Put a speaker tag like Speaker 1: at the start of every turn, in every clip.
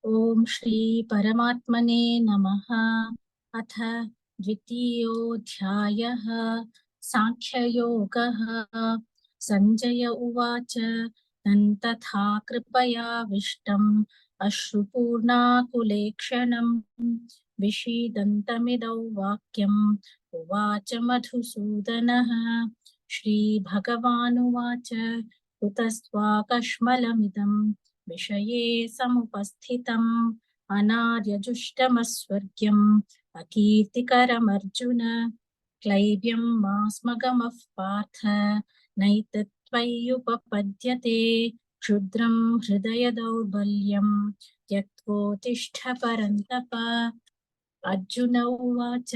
Speaker 1: ओम श्री परमात्मने नमः। अथ द्वितीयोऽध्यायः सांख्ययोगः। संजय उवाच तथा कृपयाविष्टम् अश्रुपूर्णाकुलेक्षणम् विषीदन्तमिदौ वाक्यम् उवाच मधुसूदनः। श्रीभगवानुवाच कुतस्त्वाकश्मलमिदम् विषये समुपस्थितम् अनार्यजुष्टमस्वर्ग्यम् अकीर्तिकरमर्जुन। क्लैब्यं मास्मगमः पार्थ नैतत्त्वय्युपपद्यते। क्षुद्रं हृदय दौर्बल्यं त्यक्त्वोत्तिष्ठ परन्तप। अर्जुन उवाच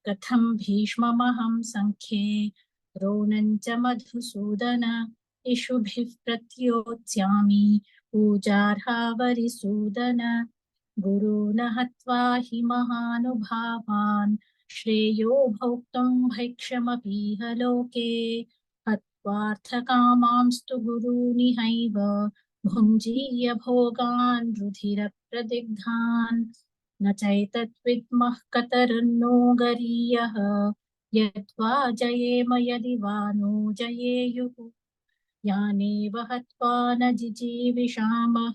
Speaker 1: कथं भीष्ममहं सङ्ख्ये द्रोणं च मधुसूदन इषुभिः प्रत्योत्स्यामि पूजार्हावरिसूदन। गुरून् हत्वा हि महानुभावान् श्रेयो भोक्तुं भैक्षमपीह लोके। हत्वार्थकामांस्तु गुरूनिहैव भुञ्जीय भोगान् रुधिरप्रदिग्धान्। न चैतद्विद्मः कतरन्नो गरीयः यद्वा जयेम यदि वा नो जयेयुः। यानेव हत्वा न जिजीविषामः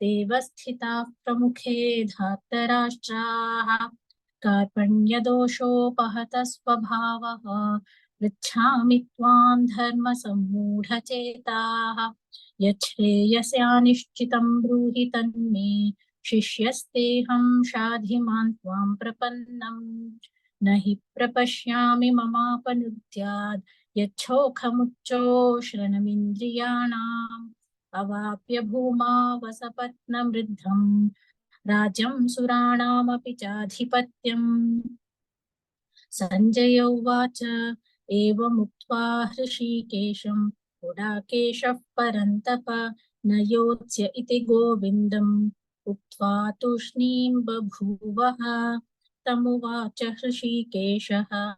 Speaker 1: देव स्थिताः प्रमुखे धार्तराष्ट्राः। कार्पण्यदोषोपहत स्वभावः पृच्छामि त्वां धर्मसम्मूढचेताः। यच्छ्रेयस्यानिश्चितं ब्रूहि तन्मे शिष्यस्तेऽहं शाधि मां त्वां प्रपन्नम्। न हि प्रपश्यामि ममापनुद्यात् यच्छोखमुच्चोषणमिन्द्रियाणाम्। अवाप्य भूमा वसपत्नमृद्धम् राज्यं सुराणामपि चाधिपत्यम्। सञ्जय उवाच एवमुक्त्वा हृषीकेशं गुडाकेशः परन्तप न योत्स्य इति गोविन्दम् उक्त्वा तूष्णीं बभूवः। तमुवाच हृषीकेशः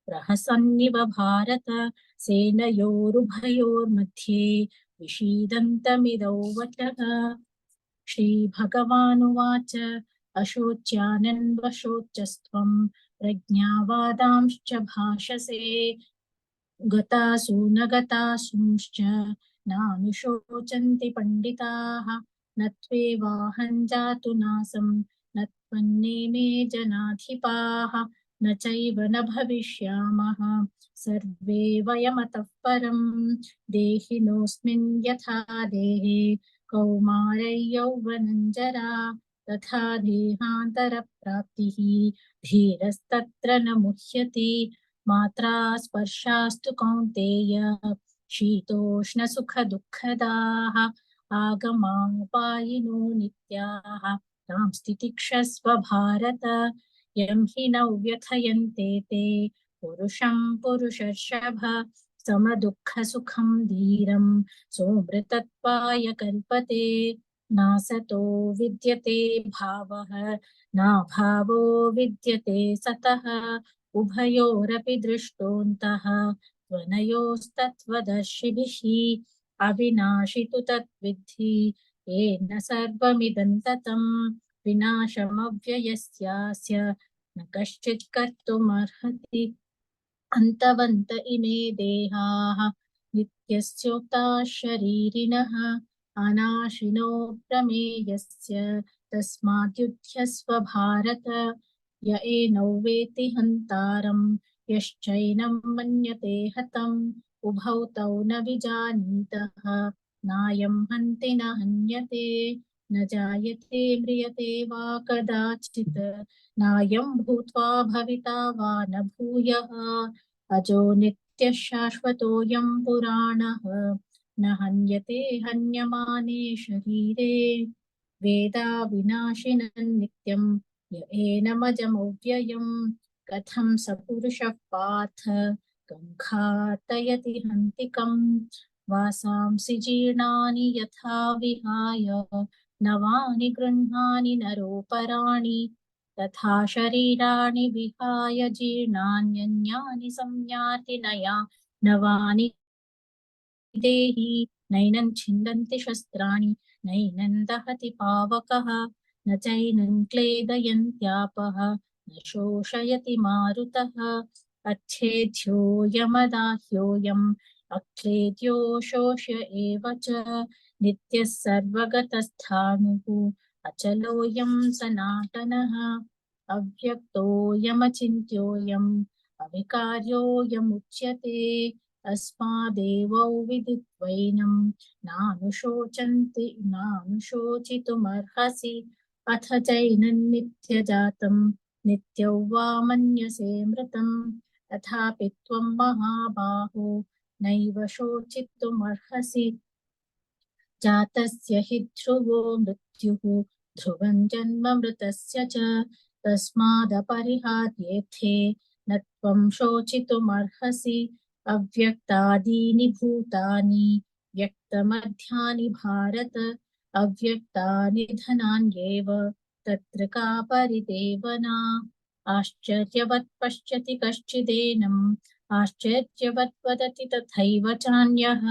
Speaker 1: प्रहसन्निव भारत सेनयोरुभयोर्मध्ये विषीदन्तमिदौ वचः। श्रीभगवानुवाच अशोच्यानन्वशोचस्त्वं प्रज्ञावादांश्च भाषसे गतासु न गतासूंश्च नानुशोचन्ति पण्डिताः। न त्वेवाहं जातु नासं न त्वन्नेमे जनाधिपाः न चैव न भविष्यामः सर्वे वयमतः परम्। देहिनोऽस्मिन् यथा देहे कौमारै यौवनञ्जरा तथा देहान्तरप्राप्तिः धीरस्तत्र न मुह्यति। मात्रा स्पर्शास्तु कौन्तेय शीतोष्णसुखदुःखदाः आगमापायिनो नित्याः तां स्थितिक्षस्व भारत। यं हि न व्यथयन्ते ते पुरुषं पुरुषर्षभ समदुःखसुखं धीरं सोमृतत्वाय कल्पते। नासतो विद्यते भावः नाभावो विद्यते सतः उभयोरपि दृष्टोऽन्तः त्वनयोस्तत्त्वदर्शिभिः। अविनाशि तु तद्विद्धि येन सर्वमिदं ततं विनाशमव्ययस्यास्य न कश्चित् कर्तुमर्हति। अन्तवन्त इमे देहाः नित्यस्योक्ताः शरीरिणः अनाशिनो प्रमेयस्य तस्माद्युध्यस्व भारत। य एनौ वेति हन्तारं यश्चैनं मन्यते हतम् उभौ तौ न विजानीतः नायं हन्ति न हन्यते। न जायते म्रियते वा कदाचित् नायं भूत्वा भविता वा न भूयः। अजो नित्यः शाश्वतोऽयं पुराणः न हन्यते हन्यमाने शरीरे। वेदा विनाशिनं नित्यं य एनमजमव्ययम् कथं स पुरुषः पार्थ कं घातयति हन्तिकम्। वासांसि जीर्णानि यथा विहाय नवानि गृह्णानि नरोपराणि तथा शरीराणि विहाय जीर्णान्यन्यानि संयाति नया नवानि देहि। नैनं छिन्दन्ति शस्त्राणि नैनं दहति पावकः न चैनं क्लेदयन्त्यापः न शोषयति मारुतः अच्छेद्योऽयमदाह्योऽयम् अक्लेद्यो शोष्य एव च नित्यः सर्वगतस्थाणुः अचलोऽयं सनातनः अव्यक्तोऽयमचिन्त्योऽयम् अविकार्योऽयमुच्यते अस्मादेवौ विदित्वैनं नानुशोचितुमर्हसि अथ चैनं नित्यजातं नित्यौ वा मन्यसे मृतं तथापि त्वं महाबाहो नैव शोचितुमर्हसि जातस्य हि ध्रुवो मृत्युः ध्रुवं जन्म मृतस्य च तस्मादपरिहार्येथे न त्वं शोचितुमर्हसि अव्यक्तादीनि भूतानि व्यक्तमध्यानि भारत अव्यक्तानि धनान्येव तत्र का परिदेवना आश्चर्यवत् पश्यति कश्चिदेनम् आश्चर्यवत् वदति तथैव चान्यः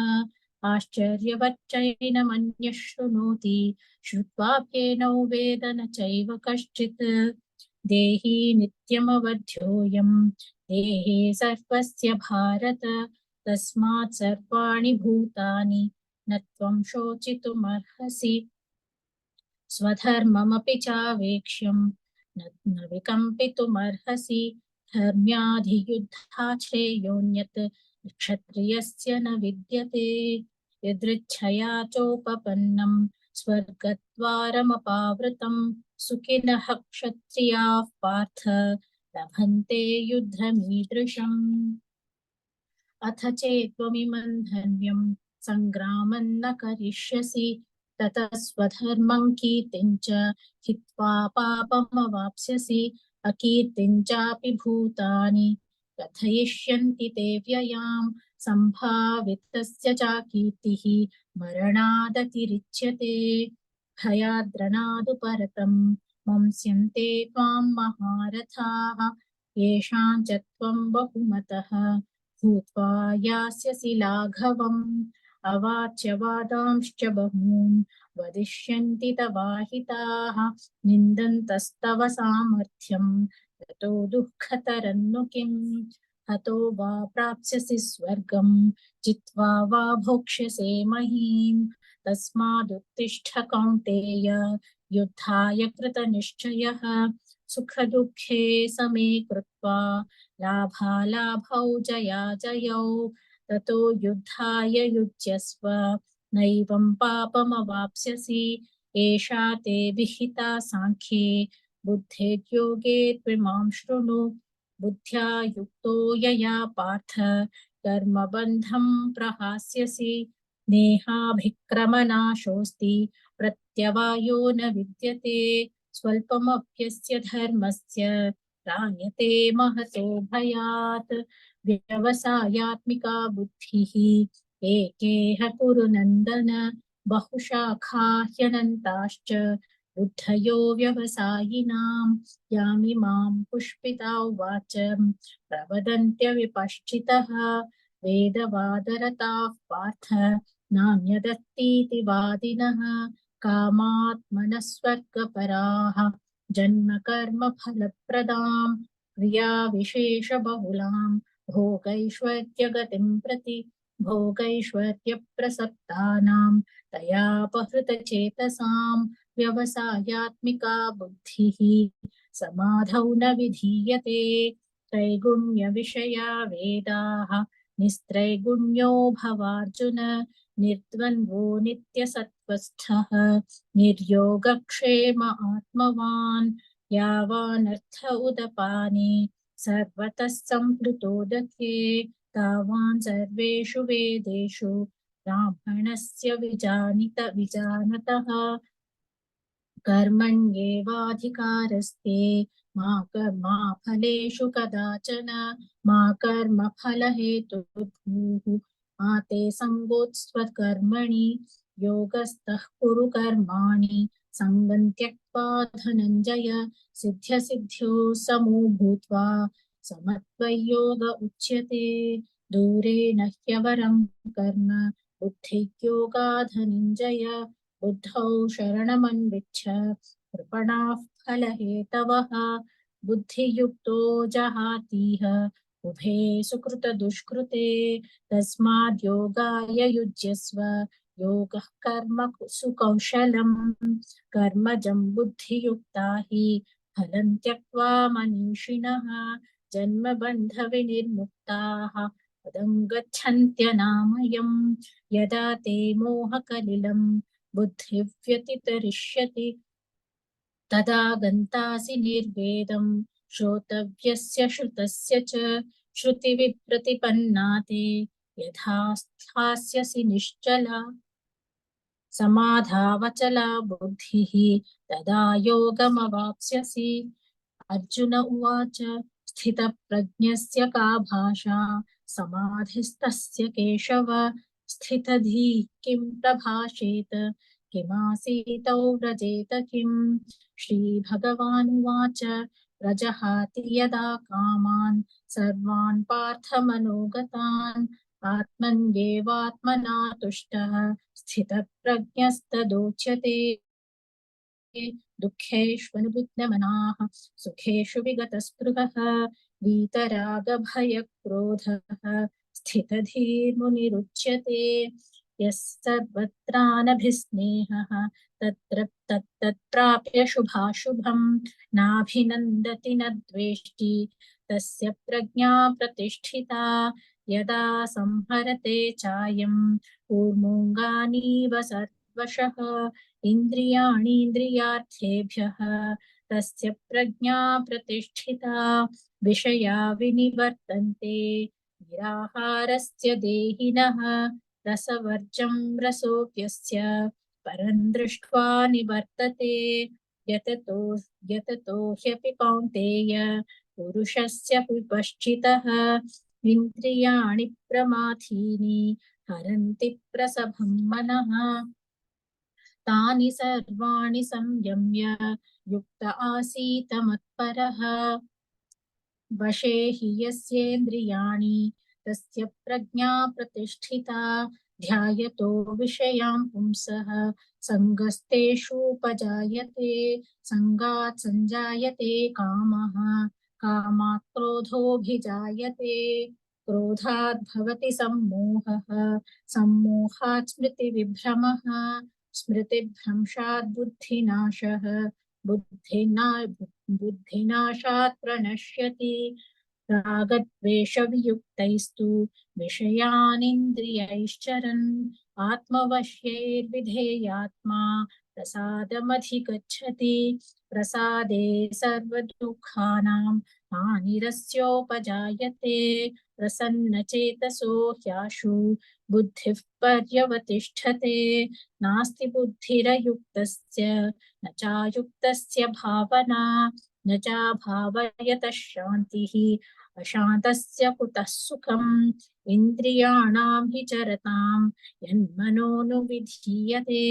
Speaker 1: आश्चर्यवच्चैनमन्यः शृणोति श्रुत्वाप्येनौ वेद न चैव कश्चित् देहि नित्यमवध्योऽयं देहे सर्वस्य भारत तस्मात् सर्वाणि भूतानि न त्वं शोचितुमर्हसि स्वधर्ममपि चावेक्ष्यं न विकम्पितुमर्हसि धर्म्याधियुद्धात् श्रेयोऽन्यत् क्षत्रियस्य न विद्यते यदृच्छया चोपपन्नं स्वर्गद्वारमपावृतं सुखिनः क्षत्रियाः पार्थ लभन्ते युद्धमीदृशम् अथ चेत्त्वमिमं धर्म्यं सङ्ग्रामं न करिष्यसि ततः स्वधर्मं कीर्तिं च हित्वा पापमवाप्स्यसि अकीर्तिं चापि भूतानि कथयिष्यन्ति ते व्ययां सम्भावितस्य चाकीर्तिः मरणादतिरिच्यते भयाद्रणादुपरतं मंस्यन्ते त्वां महारथाः येषां च त्वं बहुमतः भूत्वा यास्यसि लाघवम् अवाच्य वादांश्च बहून् वदिष्यन्ति तवाहिताः निन्दन्तस्तव सामर्थ्यं ततो दुःखतरन्नु किम् हतो वा प्राप्स्यसि स्वर्गं जित्वा वा भोक्ष्यसे महीम् तस्मादुत्तिष्ठ कौन्तेय युद्धाय कृतनिश्चयः सुखदुःखे समे कृत्वा लाभालाभौ जयाजयौ ततो युद्धाय युज्यस्व नैवं पापमवाप्स्यसि एषा ते विहिता साङ्ख्ये बुद्धेर्योगे त्विमां शृणु बुद्ध्या युक्तो यया पार्थ कर्मबन्धं प्रहास्यसि नेहाभिक्रमनाशोऽस्ति प्रत्यवायो न विद्यते स्वल्पमप्यस्य धर्मस्य त्रायते महतो भयात् व्यवसायात्मिका बुद्धिः एकेह कुरु नन्दन बहुशाखा ह्यनन्ताश्च बुद्धयो व्यवसायिनां यामिमां पुष्पिता उवाच प्रवदन्त्यविपश्चितः वेदवादरताः पार्थ नान्यदस्तीति वादिनः कामात्मनः स्वर्गपराः जन्म कर्म फलप्रदां क्रियाविशेषबहुलां भोगैश्वर्यगतिं प्रति भोगैश्वर्यप्रसक्तानां तयापहृतचेतसां व्यवसायात्मिका बुद्धिः समाधौ न विधीयते त्रैगुण्यविषया वेदाः निस्त्रैगुण्यो भवार्जुन निर्द्वन्द्वो नित्यसत्त्वस्थः निर्योगक्षेम आत्मवान् यावानर्थ उदपाने सर्वतः सम्प्लुतोदके तावान् सर्वेषु वेदेषु ब्राह्मणस्य विजानतः कर्मण्येवाधिकारस्ते मा फलेषु कदाचन मा कर्मफलहेतुर्भूः मा ते सङ्गोत्स्वकर्मणि योगस्थः कुरु कर्माणि सङ्गं त्यक्त्वा धनञ्जय सिद्ध्यसिद्ध्यो समो भूत्वा समत्वयोग उच्यते दूरेण ह्यवरं कर्म बुद्धिर्योगा धनञ्जय बुद्धौ शरणमन्विच्छ कृपणाः फलहेतवः बुद्धियुक्तो जहातीह उभे सुकृतदुष्कृते तस्माद् योगाय युज्यस्व योगः कर्म सुकौशलम् कर्मजं बुद्धियुक्ता हि फलं त्यक्त्वा मनीषिणः जन्मबन्धविनिर्मुक्ताः पदं गच्छन्त्यनामयम् यदा ते मोहकलिलं बुद्धिव्यतितरिष्यति तदा गन्तासि निर्वेदं श्रोतव्यस्य श्रुतस्य च श्रुतिविप्रतिपन्ना ते यथा स्थास्यसि निश्चला समाधावचला बुद्धिः तदा योगमवाप्स्यसि अर्जुन उवाच स्थितप्रज्ञस्य का भाषा समाधिस्तस्य केशव स्थितधीः किं प्रभाषेत किमासीतौ व्रजेत किम् श्रीभगवानुवाच प्रजहाति यदा कामान् सर्वान् पार्थमनोगतान् आत्मन्येवात्मना तुष्टः स्थितप्रज्ञस्तदोच्यते दुःखेष्वनुद्विग्नमनाः सुखेषु विगतस्पृहः वीतरागभयक्रोधः स्थितधीर्मुनिरुच्यते यः सर्वत्रानभिस्नेहः तत्तत्प्राप्य शुभाशुभं नाभिनन्दति न द्वेष्टि तस्य प्रज्ञा प्रतिष्ठिता यदा संहरते चायं कूर्मोऽङ्गानीव सर्वशः इन्द्रियाणीन्द्रियार्थेभ्यः तस्य प्रज्ञा प्रतिष्ठिता विषया विनिवर्तन्ते निराहारस्य देहिनः रसवर्जं रसोऽप्यस्य परं दृष्ट्वा निवर्तते यततो यततो ह्यपि कौन्तेय पुरुषस्य विपश्चितः इन्द्रियाणि प्रमाथीनि हरन्ति प्रसभं मनः तानि सर्वाणि संयम्य युक्त आसीत मत्परः वशे हि यस्येन्द्रियाणि तस्य प्रज्ञा प्रतिष्ठिता ध्यायतो विषयान् पुंसः सङ्गस्तेषूपजायते सङ्गात् सञ्जायते कामः कामात् क्रोधोऽभिजायते क्रोधात् भवति सम्मोहः सम्मोहात् स्मृतिविभ्रमः स्मृतिभ्रंशात् बुद्धिनाशः बुद्धिनाशात् प्रणश्यति रागद्वेषवियुक्तैस्तु विषयानिन्द्रियैश्चरन् आत्मवश्यैर्विधेयात्मा प्रसादमधिगच्छति प्रसादे सर्वदुःखानां हानिरस्योपजायते प्रसन्नचेतसो ह्याशु बुद्धिः पर्यवतिष्ठते नास्ति बुद्धिरयुक्तस्य न चायुक्तस्य भावना न चाभावयतः शान्तिः अशान्तस्य कुतः सुखम् इन्द्रियाणां हि चरतां यन्मनोनुविधीयते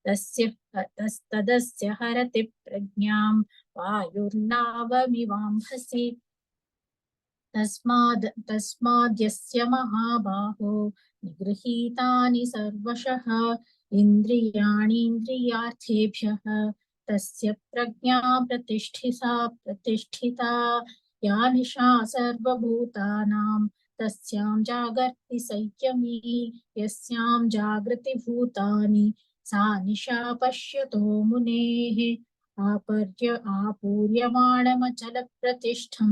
Speaker 1: तदस्य हरति प्रज्ञां वायुर्नावमिवाम्भसि तस्माद्यस्य महाबाहो निगृहीतानि सर्वशः इन्द्रियाणीन्द्रियार्थेभ्यः तस्य प्रज्ञा प्रतिष्ठिता या निशा सर्वभूतानां तस्यां जागर्ति संयमी यस्यां जागृति भूतानि सा निशा पश्यतो मुनेः आपूर्यमाणमचलप्रतिष्ठं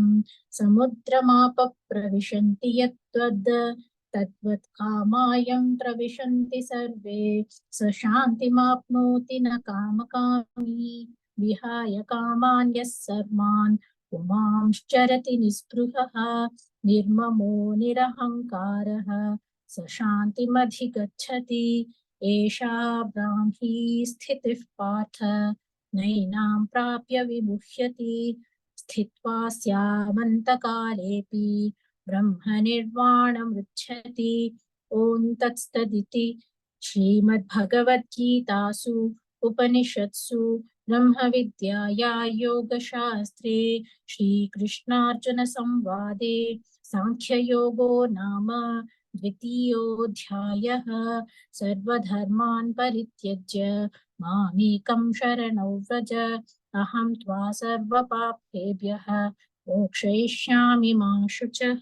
Speaker 1: समुद्रमाप प्रविशन्ति तद्वत् कामायं प्रविशन्ति सर्वे स शान्तिमाप्नोति न कामकामी विहाय कामान् यः सर्वान् पुमांश्चरति निःस्पृहः निर्ममो निरहङ्कारः स शान्तिमधिगच्छति एषा ब्राह्मी स्थितिः पार्थ नैनां प्राप्य विमुह्यति स्थित्वा स्यामन्तकालेऽपि ब्रह्मनिर्वाणमृच्छति ॐ तत्सदिति श्रीमद्भगवद्गीतासु उपनिषत्सु ब्रह्मविद्याया योगशास्त्रे श्रीकृष्णार्जुनसंवादे साङ्ख्ययोगो नाम द्वितीयोऽध्यायः सर्वधर्मान् परित्यज्य मामेकं शरणौ व्रज अहं त्वा सर्वपापेभ्यः मोक्षयिष्यामि मा शुचः।